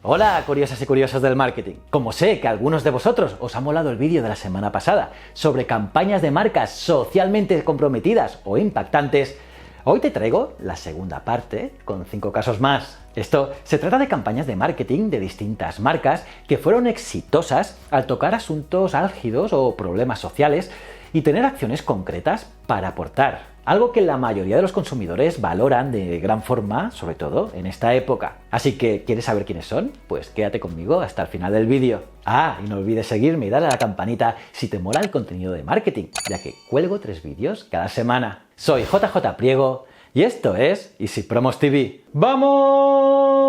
Hola, curiosas y curiosos del marketing. Como sé que a algunos de vosotros os ha molado el vídeo de la semana pasada sobre campañas de marcas socialmente comprometidas o impactantes, hoy te traigo la segunda parte con 5 casos más. Se trata de campañas de marketing de distintas marcas que fueron exitosas al tocar asuntos álgidos o problemas sociales y tener acciones concretas para aportar, algo que la mayoría de los consumidores valoran de gran forma, sobre todo en esta época. Así que, ¿quieres saber quiénes son? Pues quédate conmigo hasta el final del vídeo. Y no olvides seguirme y darle a la campanita si te mola el contenido de marketing, ya que cuelgo 3 vídeos cada semana. Soy JJ Priego y esto es Easy Promos TV. ¡Vamos!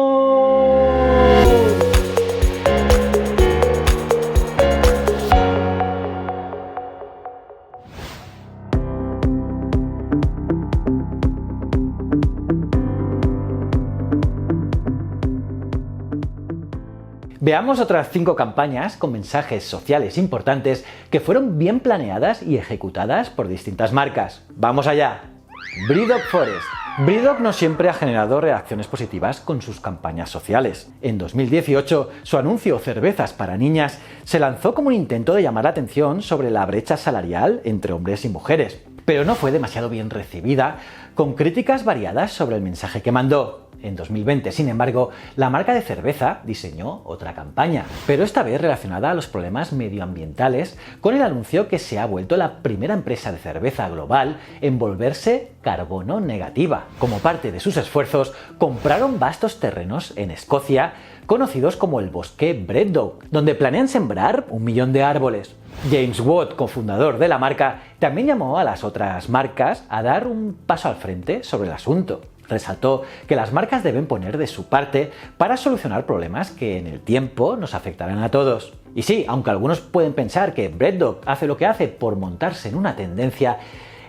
Veamos otras 5 campañas con mensajes sociales importantes que fueron bien planeadas y ejecutadas por distintas marcas. ¡Vamos allá! Breedog Forest. Breedog no siempre ha generado reacciones positivas con sus campañas sociales. En 2018, su anuncio Cervezas para niñas se lanzó como un intento de llamar la atención sobre la brecha salarial entre hombres y mujeres, pero no fue demasiado bien recibida, con críticas variadas sobre el mensaje que mandó. En 2020, sin embargo, la marca de cerveza diseñó otra campaña, pero esta vez relacionada a los problemas medioambientales, con el anuncio que se ha vuelto la primera empresa de cerveza global en volverse carbono negativa. Como parte de sus esfuerzos, compraron vastos terrenos en Escocia, conocidos como el bosque Breedog, donde planean sembrar 1 millón de árboles. James Watt, cofundador de la marca, también llamó a las otras marcas a dar un paso al frente sobre el asunto. Resaltó que las marcas deben poner de su parte para solucionar problemas que en el tiempo nos afectarán a todos. Y sí, aunque algunos pueden pensar que Breedog hace lo que hace por montarse en una tendencia,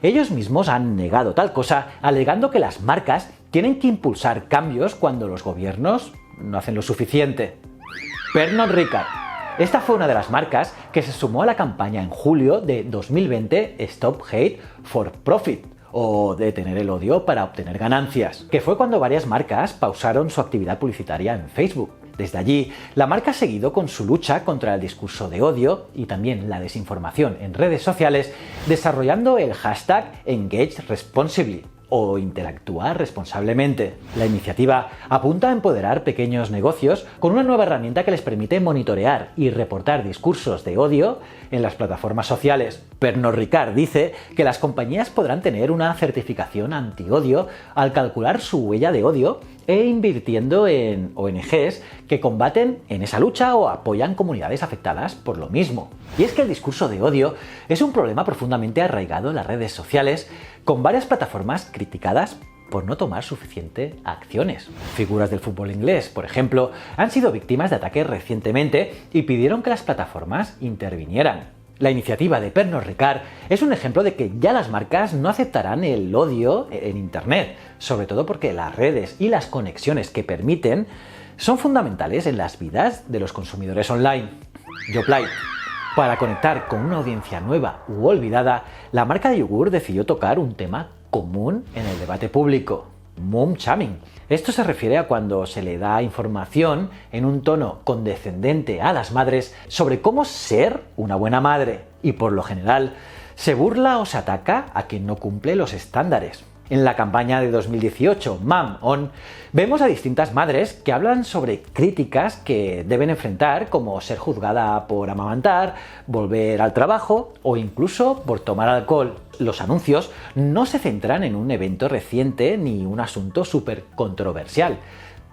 ellos mismos han negado tal cosa, alegando que las marcas tienen que impulsar cambios cuando los gobiernos no hacen lo suficiente. Pernod Ricard. Esta fue una de las marcas que se sumó a la campaña en julio de 2020 Stop Hate for Profit, o detener el odio para obtener ganancias, que fue cuando varias marcas pausaron su actividad publicitaria en Facebook. Desde allí, la marca ha seguido con su lucha contra el discurso de odio y también la desinformación en redes sociales, desarrollando el hashtag #EngageResponsibly o interactuar responsablemente. La iniciativa apunta a empoderar pequeños negocios con una nueva herramienta que les permite monitorear y reportar discursos de odio en las plataformas sociales. Pernod Ricard dice que las compañías podrán tener una certificación anti-odio al calcular su huella de odio e invirtiendo en ONGs que combaten en esa lucha o apoyan comunidades afectadas por lo mismo. Y es que el discurso de odio es un problema profundamente arraigado en las redes sociales, con varias plataformas criticadas por no tomar suficientes acciones. Figuras del fútbol inglés, por ejemplo, han sido víctimas de ataques recientemente y pidieron que las plataformas intervinieran. La iniciativa de Pernod Ricard es un ejemplo de que ya las marcas no aceptarán el odio en Internet, sobre todo porque las redes y las conexiones que permiten son fundamentales en las vidas de los consumidores online. Yoplait. Para conectar con una audiencia nueva u olvidada, la marca de yogur decidió tocar un tema común en el debate público: mom shaming. Esto se refiere a cuando se le da información en un tono condescendente a las madres sobre cómo ser una buena madre, y por lo general se burla o se ataca a quien no cumple los estándares. En la campaña de 2018, Mom On, vemos a distintas madres que hablan sobre críticas que deben enfrentar, como ser juzgada por amamantar, volver al trabajo o incluso por tomar alcohol. Los anuncios no se centran en un evento reciente ni un asunto súper controversial,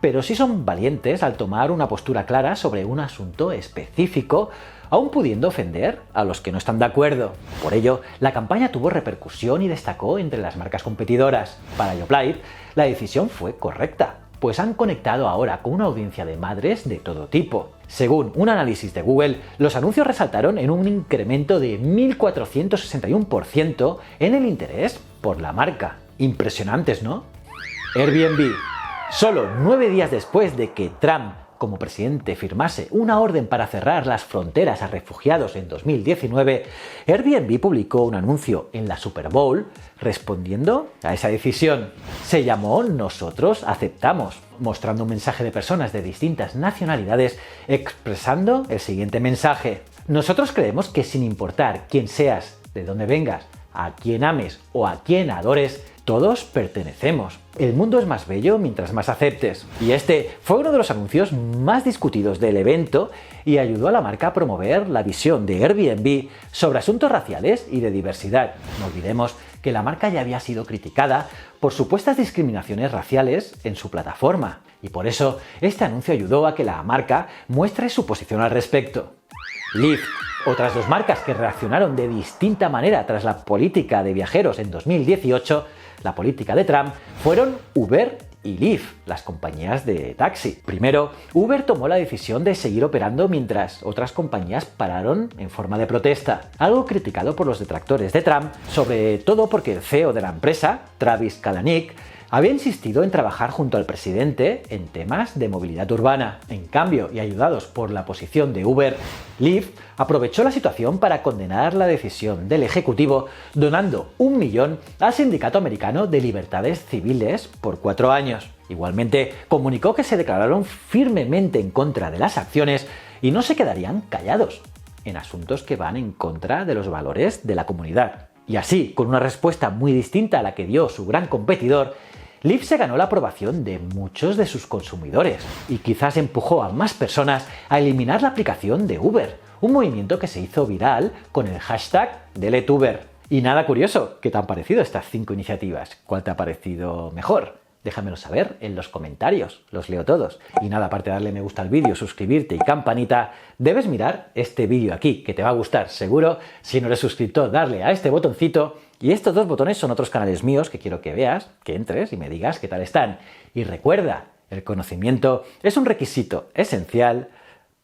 pero sí son valientes al tomar una postura clara sobre un asunto específico, aún pudiendo ofender a los que no están de acuerdo. Por ello, la campaña tuvo repercusión y destacó entre las marcas competidoras. Para Yoplait, la decisión fue correcta, pues han conectado ahora con una audiencia de madres de todo tipo. Según un análisis de Google, los anuncios resaltaron en un incremento de 1.461% en el interés por la marca. Impresionantes, ¿no? Airbnb. Solo 9 días después de que Trump como presidente firmase una orden para cerrar las fronteras a refugiados en 2019, Airbnb publicó un anuncio en la Super Bowl respondiendo a esa decisión. Se llamó Nosotros Aceptamos. mostrando un mensaje de personas de distintas nacionalidades expresando el siguiente mensaje: nosotros creemos que sin importar quién seas, de dónde vengas, a quién ames o a quién adores, todos pertenecemos. El mundo es más bello mientras más aceptes. Y este fue uno de los anuncios más discutidos del evento y ayudó a la marca a promover la visión de Airbnb sobre asuntos raciales y de diversidad. No olvidemos que la marca ya había sido criticada por supuestas discriminaciones raciales en su plataforma. Y por eso este anuncio ayudó a que la marca muestre su posición al respecto. Lyft. Otras dos marcas que reaccionaron de distinta manera tras la política de viajeros en 2018, la política de Trump, fueron Uber y Lyft, las compañías de taxi. Primero, Uber tomó la decisión de seguir operando mientras otras compañías pararon en forma de protesta, algo criticado por los detractores de Trump, sobre todo porque el CEO de la empresa, Travis Kalanick, había insistido en trabajar junto al presidente en temas de movilidad urbana. En cambio, y ayudados por la posición de Uber, Lyft aprovechó la situación para condenar la decisión del ejecutivo, donando 1 millón al Sindicato Americano de Libertades Civiles por 4 años. Igualmente, comunicó que se declararon firmemente en contra de las acciones y no se quedarían callados en asuntos que van en contra de los valores de la comunidad. Y así, con una respuesta muy distinta a la que dio su gran competidor, Lyft se ganó la aprobación de muchos de sus consumidores y quizás empujó a más personas a eliminar la aplicación de Uber, un movimiento que se hizo viral con el hashtag #DeleteUber. Y nada curioso, ¿qué te han parecido estas 5 iniciativas? ¿Cuál te ha parecido mejor? Déjamelo saber en los comentarios, los leo todos. Y nada, aparte de darle me gusta al vídeo, suscribirte y campanita, debes mirar este vídeo aquí, que te va a gustar seguro. Si no eres suscriptor, darle a este botoncito. Y estos 2 botones son otros canales míos que quiero que veas, que entres y me digas qué tal están. Y recuerda, el conocimiento es un requisito esencial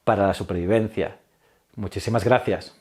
para la supervivencia. Muchísimas gracias.